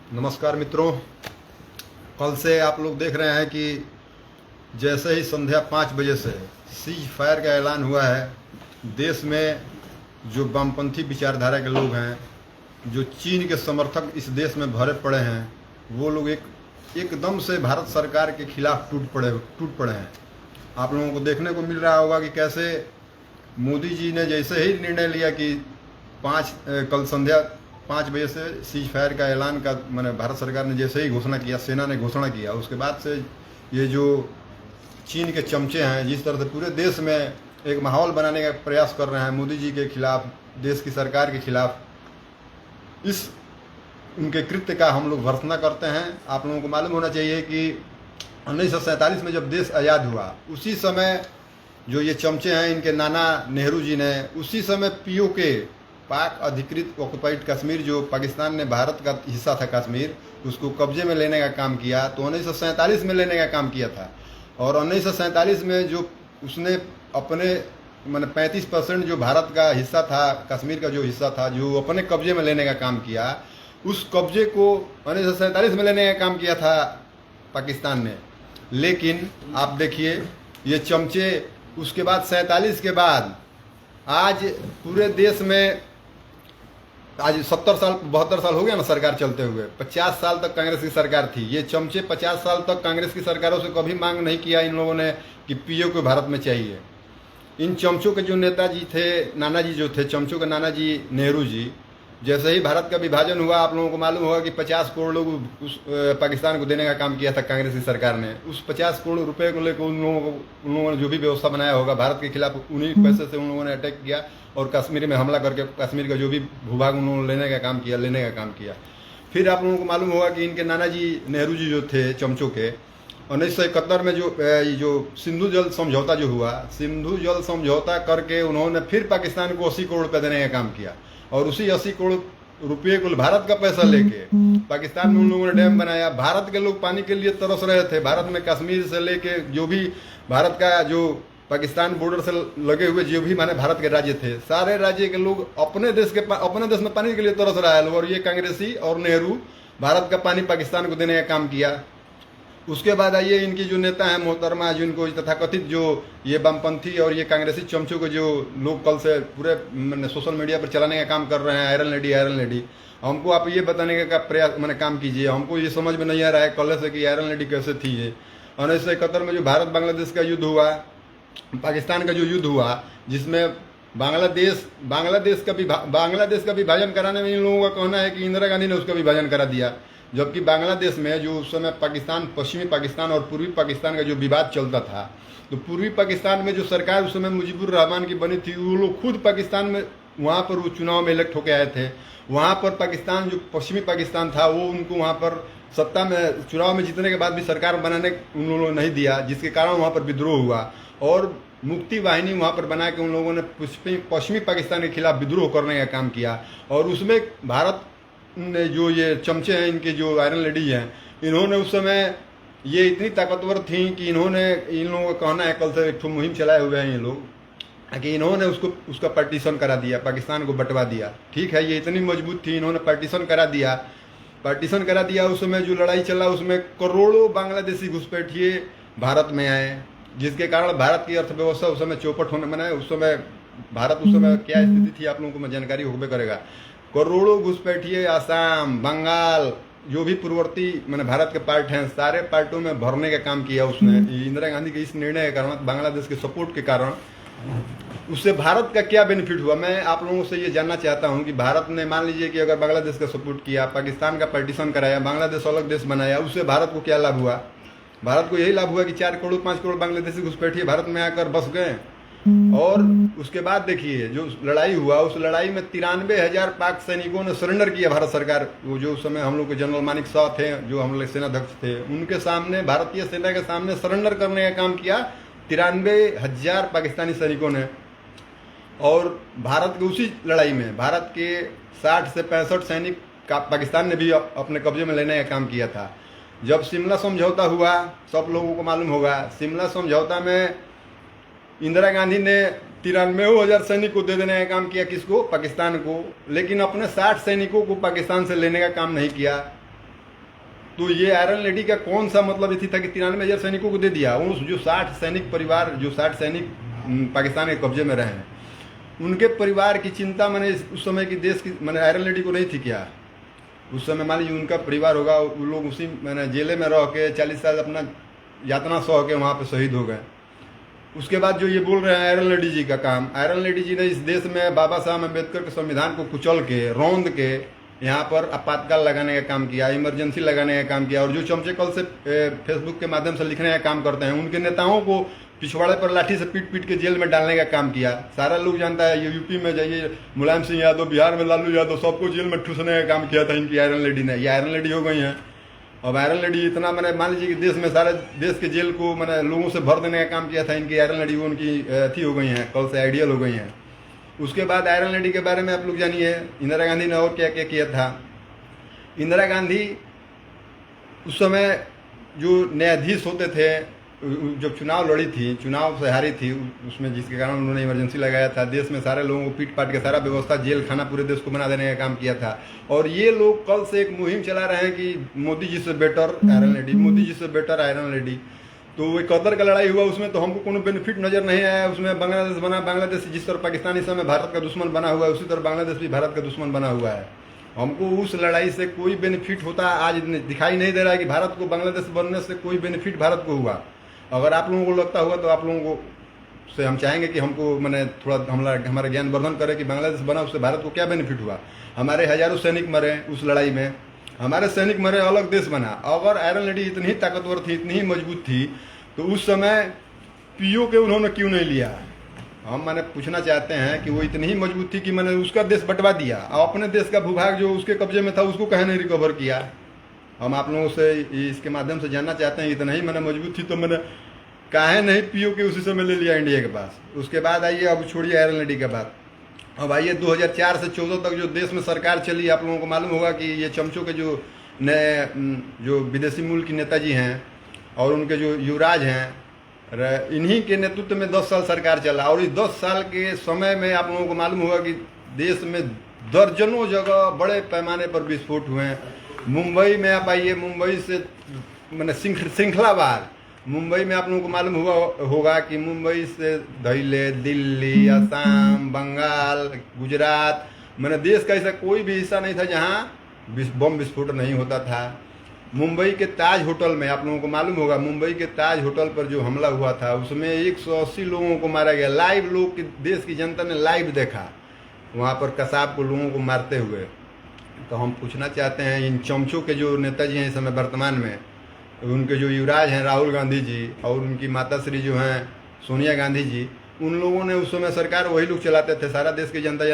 नमस्कार मित्रों। कल से आप लोग देख रहे हैं कि जैसे ही संध्या 5 बजे से सीज फायर का ऐलान हुआ है, देश में जो वामपंथी विचारधारा के लोग हैं, जो चीन के समर्थक इस देश में भरे पड़े हैं, वो लोग एकदम से भारत सरकार के खिलाफ टूट पड़े हैं। आप लोगों को देखने को मिल रहा होगा कि कैसे मोदी जी ने जैसे ही निर्णय लिया कि कल संध्या 5 बजे से सीज फायर का ऐलान का मैंने भारत सरकार ने जैसे ही घोषणा किया, सेना ने घोषणा किया, उसके बाद से ये जो चीन के चमचे हैं, जिस तरह से पूरे देश में एक माहौल बनाने का प्रयास कर रहे हैं मोदी जी के खिलाफ, देश की सरकार के खिलाफ, इस उनके कृत्य का हम लोग भर्त्सना करते हैं। आप लोगों को मालूम होना चाहिए कि 1947 में जब देश आज़ाद हुआ, उसी समय जो ये चमचे हैं, इनके नाना नेहरू जी ने उसी समय पीओके, पाक अधिकृत ऑक्युपाइड कश्मीर, जो पाकिस्तान ने भारत का हिस्सा था कश्मीर, उसको कब्जे में लेने का काम किया। तो 1947 में लेने का काम किया था, और 1947 में जो उसने अपने 35% जो भारत का हिस्सा था, कश्मीर का जो हिस्सा था, जो अपने कब्जे में लेने का काम किया, उस कब्जे को 1947 में लेने का काम किया था पाकिस्तान ने। लेकिन आप देखिए, ये चमचे उसके बाद 47 के बाद आज पूरे देश में, आज 70 साल 72 साल हो गया ना सरकार चलते हुए। 50 साल तक कांग्रेस की सरकार थी। ये चमचे 50 साल तक कांग्रेस की सरकारों से कभी मांग नहीं किया इन लोगों ने कि पीओ को भारत में चाहिए। इन चमचों के जो नेताजी थे, नाना जी जो थे, चमचों के नाना जी नेहरू जी, जैसे ही भारत का विभाजन हुआ, आप लोगों को मालूम होगा कि 50 करोड़ लोग उस पाकिस्तान को देने का काम किया था कांग्रेस की सरकार ने। उस 50 करोड़ रुपए को लेकर उन लोगों ने जो भी व्यवस्था बनाया होगा भारत के खिलाफ, उन्हीं पैसे से उन लोगों ने अटैक किया और कश्मीर में हमला करके कश्मीर का जो भी भूभाग उन्होंने लेने का काम किया। फिर आप लोगों को मालूम होगा कि इनके नाना जी नेहरू जी जो थे चमचों के, 1971 में जो सिंधु जल समझौता जो हुआ, सिंधु जल समझौता करके उन्होंने फिर पाकिस्तान को 80 करोड़ रुपये देने का काम किया, और उसी 80 करोड़ रुपये को भारत का पैसा लेके पाकिस्तान में उन लोगों ने डैम बनाया। भारत के लोग पानी के लिए तरस रहे थे। भारत में कश्मीर से लेके जो भी भारत का जो पाकिस्तान बॉर्डर से लगे हुए जो भी भारत के राज्य थे, सारे राज्य के लोग अपने देश में पानी के लिए तरस रहा है लोग, और ये कांग्रेसी और नेहरू भारत का पानी पाकिस्तान को देने का काम किया। उसके बाद आइए, इनकी जो नेता हैं मोहतरमा, जिनको तथाकथित जो ये वामपंथी और ये कांग्रेसी चमचों के जो लोग कल से पूरे सोशल मीडिया पर चलाने का काम कर रहे हैं, आयरन लेडी, हमको आप ये बताने का प्रयास काम कीजिए। हमको ये समझ में नहीं आ रहा है कल से कि आयरन लेडी कैसे थी ये। 1971 में जो भारत बांग्लादेश का युद्ध हुआ, पाकिस्तान का जो युद्ध हुआ, जिसमें बांग्लादेश का विभाजन कराने में इन लोगों का कहना है कि इंदिरा गांधी ने उसका विभाजन करा दिया। जबकि बांग्लादेश में जो उस समय पाकिस्तान, पश्चिमी पाकिस्तान और पूर्वी पाकिस्तान का जो विवाद चलता था, तो पूर्वी पाकिस्तान में जो सरकार उस समय मुजीबुर रहमान की बनी थी, वो लोग खुद पाकिस्तान में वहाँ पर वो चुनाव में इलेक्ट होकर आए थे। वहाँ पर पाकिस्तान, जो पश्चिमी पाकिस्तान था, वो उनको वहाँ पर सत्ता में चुनाव में जीतने के बाद भी सरकार बनाने उन लोगों ने नहीं दिया, जिसके कारण वहाँ पर विद्रोह हुआ, और मुक्ति वाहिनी वहाँ पर बना के उन लोगों ने पश्चिमी पाकिस्तान के खिलाफ विद्रोह करने का काम किया। और उसमें भारत ने जो ये चमचे हैं, इनके जो आयरन लेडी हैं, इन्होंने उस समय ये इतनी ताकतवर थी कि इन लोगों का कहना है, कल से एक मुहिम चलाए हुए हैं ये लोग, कि इन्होंने उसका पार्टीशन करा दिया, पाकिस्तान को बंटवा दिया। ठीक है, ये इतनी मजबूत थी, इन्होंने पार्टीशन करा दिया। उस समय जो लड़ाई चला, उसमें करोड़ों बांग्लादेशी घुसपैठिए भारत में आए, जिसके कारण भारत की अर्थव्यवस्था उस समय चौपट होने मना। उस समय क्या स्थिति थी, आप लोगों को मैं जानकारी होबे करेगा। करोड़ों घुसपैठिए आसाम, बंगाल, जो भी पूर्ववर्ती भारत के पार्ट हैं, सारे पार्टों में भरने का काम किया उसने। इंदिरा गांधी के इस निर्णय के कारण, बांग्लादेश के सपोर्ट के कारण, उससे भारत का क्या बेनिफिट हुआ, मैं आप लोगों से ये जानना चाहता हूँ कि भारत ने, मान लीजिए कि अगर बांग्लादेश का सपोर्ट किया, पाकिस्तान का पार्टीशन कराया, बांग्लादेश अलग देश बनाया, उससे भारत को क्या लाभ हुआ? भारत को यही लाभ हुआ कि 4 करोड़ 5 करोड़ बांग्लादेशी घुसपैठिए भारत में आकर बस गए। और उसके बाद देखिए, जो लड़ाई हुआ, उस लड़ाई में 93,000 पाक सैनिकों ने सरेंडर किया भारत सरकार। वो जो उस समय हम लोग के जनरल मानिक शाह थे, जो हम लोग सेनाध्यक्ष थे, उनके सामने, भारतीय सेना के सामने सरेंडर करने का काम किया 93,000 पाकिस्तानी सैनिकों ने। और भारत की उसी लड़ाई में भारत के 60 से 65 सैनिक का पाकिस्तान ने भी अपने कब्जे में लेने का काम किया था। जब शिमला समझौता हुआ, सब लोगों को मालूम होगा, शिमला समझौता में इंदिरा गांधी ने 93,000 सैनिक को दे देने का काम किया। किसको? पाकिस्तान को। लेकिन अपने 60 सैनिकों को पाकिस्तान से लेने का काम नहीं किया। तो ये आयरन लेडी का कौन सा मतलब इसी था कि 93,000 सैनिकों को दे दिया। उस जो 60 सैनिक परिवार, जो 60 सैनिक पाकिस्तान के कब्जे में रहे हैं, उनके परिवार की चिंता मैंने उस समय की देश की मैंने आयरन लेडी को नहीं थी क्या? उस समय मान लीजिए उनका परिवार होगा, वो लोग उसी मैंने जेले में रह के 40 साल अपना यातना सह के वहाँ पे शहीद हो गए। उसके बाद जो ये बोल रहे हैं आयरन लेडी जी का काम, आयरन लेडी जी ने इस देश में बाबा साहब अम्बेडकर के संविधान को कुचल के, रौंद के यहाँ पर आपातकाल लगाने का काम किया, इमरजेंसी लगाने का काम किया। और जो चमचे कल से फेसबुक के माध्यम से लिखने का काम करते हैं, उनके नेताओं को पिछवाड़े पर लाठी से पीट पीट के जेल में डालने का काम किया। सारा लोग जानता है, ये यूपी में जाइए मुलायम सिंह यादव, बिहार में लालू यादव, सबको जेल में ठूसने का काम किया था इनकी आयरन लेडी ने। ये आयरन लेडी हो गई हैं। अब आयरन लेडी इतना मैंने मान लीजिए कि देश में सारे देश के जेल को मैंने लोगों से भर देने का काम किया था इनकी आयरन लेडी, वो उनकी अथी हो गई हैं, कल से आइडियल हो गई हैं। उसके बाद आयरन लेडी के बारे में आप लोग जानिए इंदिरा गांधी ने और क्या क्या किया था। इंदिरा गांधी उस समय जो न्यायाधीश होते थे, जब चुनाव लड़ी थी, चुनाव से हारी थी, उसमें जिसके कारण उन्होंने इमरजेंसी लगाया था, देश में सारे लोगों को पीट पाट के सारा व्यवस्था जेल खाना पूरे देश को बना देने का काम किया था। और ये लोग कल से एक मुहिम चला रहे हैं कि मोदी जी से better iron lady, Modi ji से बेटर आयरन लेडी। तो वो कतर का लड़ाई हुआ, उसमें तो हमको कोनो बेनिफिट नजर नहीं आया। उसमें बांग्लादेश बना, बांग्लादेश जिस तरह पाकिस्तान इस समय भारत का दुश्मन बना हुआ है, उसी तरह बांग्लादेश भी भारत का दुश्मन बना हुआ है। हमको उस लड़ाई से कोई बेनिफिट होता आज दिखाई नहीं दे रहा है कि भारत को बांग्लादेश बनने से कोई बेनिफिट भारत को हुआ। अगर आप लोगों को लगता हुआ तो आप लोगों को से हम चाहेंगे कि हमको मैंने थोड़ा हमारा ज्ञान वर्धन करे कि बांग्लादेश बना, उससे भारत को क्या बेनिफिट हुआ। हमारे हजारों सैनिक मरे उस लड़ाई में, हमारे सैनिक मरे, अलग देश बना। अगर आयरन लेडी इतनी ताकतवर थी, इतनी ही मजबूत थी, तो उस समय पीओ के उन्होंने क्यों नहीं लिया? हम मैंने पूछना चाहते हैं कि वो इतनी ही मजबूत थी कि मैंने उसका देश बंटवा दिया, और अपने देश का भूभाग जो उसके कब्जे में था उसको कहे नहीं रिकवर किया। हम आप लोगों से इसके माध्यम से जानना चाहते हैं, इतना ही मैंने मजबूत थी तो मैंने काहे नहीं पीओ के उसी समय ले लिया इंडिया के पास। उसके बाद आइए, अब छोड़िए आयरन लेडी के बाद, अब आइए 2004 से 14 तक जो देश में सरकार चली। आप लोगों को मालूम होगा कि ये चमचों के जो नए जो विदेशी मूल के नेताजी हैं और उनके जो युवराज हैं, इन्हीं के नेतृत्व में 10 साल सरकार चला। और इस 10 साल के समय में आप लोगों को मालूम होगा कि देश में दर्जनों जगह बड़े पैमाने पर विस्फोट हुए हैं। मुंबई में आप आइए, मुंबई से मैंने श्रृंखलावार, मुंबई में आप लोगों को मालूम हुआ होगा कि मुंबई से धैले, दिल्ली, असम, बंगाल, गुजरात, मैंने देश का ऐसा कोई भी हिस्सा नहीं था जहाँ बम विस्फोट नहीं होता था। मुंबई के ताज होटल में आप लोगों को मालूम होगा, मुंबई के ताज होटल पर जो हमला हुआ था उसमें 180 लोगों को मारा गया। लाइव लोग की देश की जनता ने लाइव देखा वहाँ पर कसाब को, लोगों को मारते हुए। तो हम पूछना चाहते हैं इन चमचों के जो नेताजी हैं इस समय वर्तमान में, उनके जो युवराज हैं राहुल गांधी जी और उनकी माता श्री जो हैं सोनिया गांधी जी, उन लोगों ने उस समय सरकार वही लोग चलाते थे, सारा देश की जनता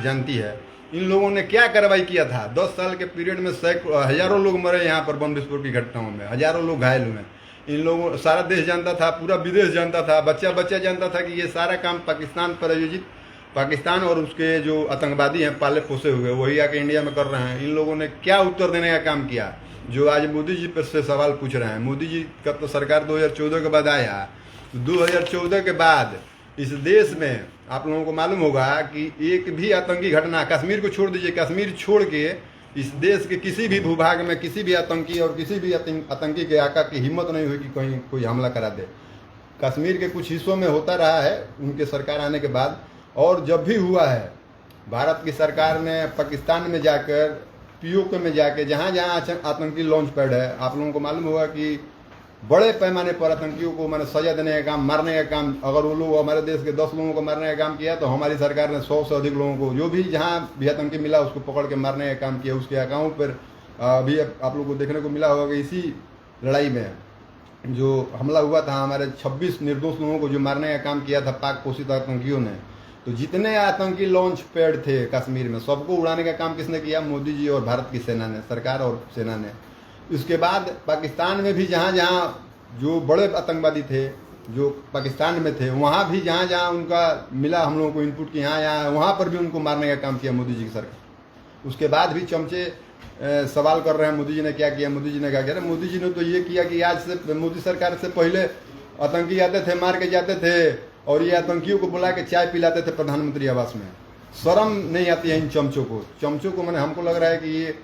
जानती है। इन लोगों ने क्या कार्रवाई किया था? 10 साल के पीरियड में हजारों लोग मरे यहाँ पर बम विस्फोट की घटनाओं में, हजारों लोग घायल हुए। इन लोगों, सारा देश जानता था, पूरा विदेश जानता था, बच्चा बच्चा जानता था कि ये सारा काम पाकिस्तान पर आयोजित, पाकिस्तान और उसके जो आतंकवादी हैं पाले पोसे हुए वही आके इंडिया में कर रहे हैं। इन लोगों ने क्या उत्तर देने का काम किया जो आज मोदी जी पर से सवाल पूछ रहे हैं? मोदी जी का तो सरकार 2014 के बाद आया। 2014 के बाद इस देश में आप लोगों को मालूम होगा कि एक भी आतंकी घटना, कश्मीर को छोड़ दीजिए, कश्मीर छोड़ के इस देश के किसी भी भूभाग में किसी भी आतंकी और किसी भी आतंकी के आका की हिम्मत नहीं हुई कि कहीं कोई हमला करा दे। कश्मीर के कुछ हिस्सों में होता रहा है उनके सरकार आने के बाद, और जब भी हुआ है भारत की सरकार ने पाकिस्तान में जाकर, पीओके में जाके, जहाँ जहाँ आतंकी लॉन्च पैड है, आप लोगों को मालूम होगा कि बड़े पैमाने पर आतंकियों को मैंने सजा देने का काम, मारने का काम, अगर वो लोग हमारे देश के 10 लोगों को मारने का काम किया तो हमारी सरकार ने 100 से अधिक लोगों को, जो भी जहाँ भी आतंकी मिला उसको पकड़ के मारने का काम किया। उसके अकाउंट पर अभी आप लोगों को देखने को मिला होगा कि इसी लड़ाई में जो हमला हुआ था हमारे 26 निर्दोष लोगों को जो मारने का काम किया था पाक पोषित आतंकियों ने। तो जितने आतंकी लॉन्च पैड थे कश्मीर में, सबको उड़ाने का काम किसने किया? मोदी जी और भारत की सेना ने, सरकार और सेना ने। इसके बाद पाकिस्तान में भी जहाँ जहाँ जो बड़े आतंकवादी थे जो पाकिस्तान में थे, वहाँ भी जहाँ जहाँ उनका मिला हम लोगों को इनपुट कि यहाँ वहाँ पर भी उनको मारने का काम किया मोदी जी की सरकार। उसके बाद भी चमचे सवाल कर रहे हैं मोदी जी ने क्या किया, मोदी जी ने क्या किया? मोदी जी ने तो ये किया कि आज से मोदी सरकार से पहले आतंकी आते थे, मार के जाते थे और ये आतंकियों को बुला के चाय पिलाते थे प्रधानमंत्री आवास में। शर्म नहीं आती है इन चमचों को। चमचों को मैंने, हमको लग रहा है कि ये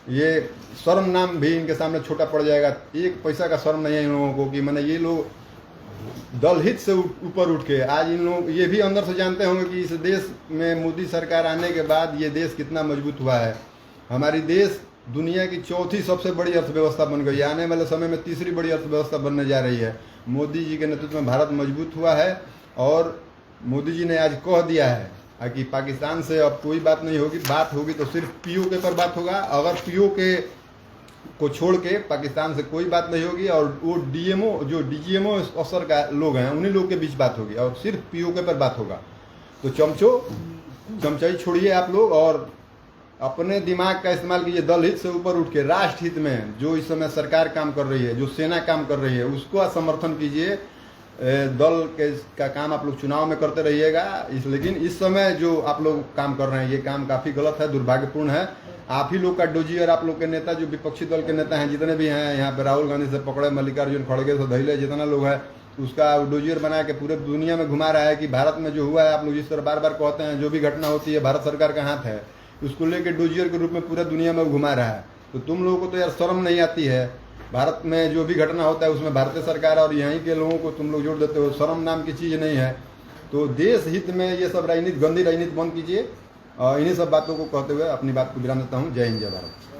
ये शर्म नाम भी इनके सामने छोटा पड़ जाएगा। एक पैसा का शर्म नहीं है इन लोगों को कि मैंने ये लोग दल हित से ऊपर उठ के आज इन लोग ये भी अंदर से जानते होंगे कि इस देश में मोदी सरकार आने के बाद ये देश कितना मजबूत हुआ है। हमारी देश दुनिया की चौथी सबसे बड़ी अर्थव्यवस्था बन गई है, आने वाले समय में तीसरी बड़ी अर्थव्यवस्था बनने जा रही है। मोदी जी के नेतृत्व में भारत मजबूत हुआ है और मोदी जी ने आज कह दिया है कि पाकिस्तान से अब कोई बात नहीं होगी, बात होगी तो सिर्फ पीओके पर बात होगा। अगर पीओके को छोड़ के पाकिस्तान से कोई बात नहीं होगी और वो डीएमओ जो डीजीएमओ अफसर का लोग हैं उन्हीं लोग के बीच बात होगी और सिर्फ पीओके पर बात होगा। तो चमचाई छोड़िए आप लोग और अपने दिमाग का इस्तेमाल कीजिए। दल हित से ऊपर उठ के राष्ट्र हित में जो इस समय सरकार काम कर रही है, जो सेना काम कर रही है, उसको आप समर्थन कीजिए। दल का काम आप लोग चुनाव में करते रहिएगा। लेकिन इस समय जो आप लोग काम कर रहे हैं ये काम काफ़ी गलत है, दुर्भाग्यपूर्ण है। आप ही लोग का डोजियर, आप लोग के नेता जो विपक्षी दल के नेता हैं जितने भी हैं यहाँ पे, राहुल गांधी से पकड़े मल्लिकार्जुन खड़गे से धैले जितना लोग हैं, उसका डोजियर बना के पूरे दुनिया में घुमा रहा है कि भारत में जो हुआ है, आप लोग जिस तरह बार बार कहते हैं जो भी घटना होती है भारत सरकार का हाथ है, उसको लेके डोजियर के रूप में पूरा दुनिया में घुमा रहा है। तो तुम लोगों को तो यार शर्म नहीं आती है? भारत में जो भी घटना होता है उसमें भारतीय सरकार और यहीं के लोगों को तुम लोग जोड़ देते हो। शर्म नाम की चीज़ नहीं है। तो देश हित में ये सब राजनीति, गंदी राजनीति बंद कीजिए। इन्हीं सब बातों को कहते हुए अपनी बात को विराम देता हूँ। जय हिंद, जय भारत।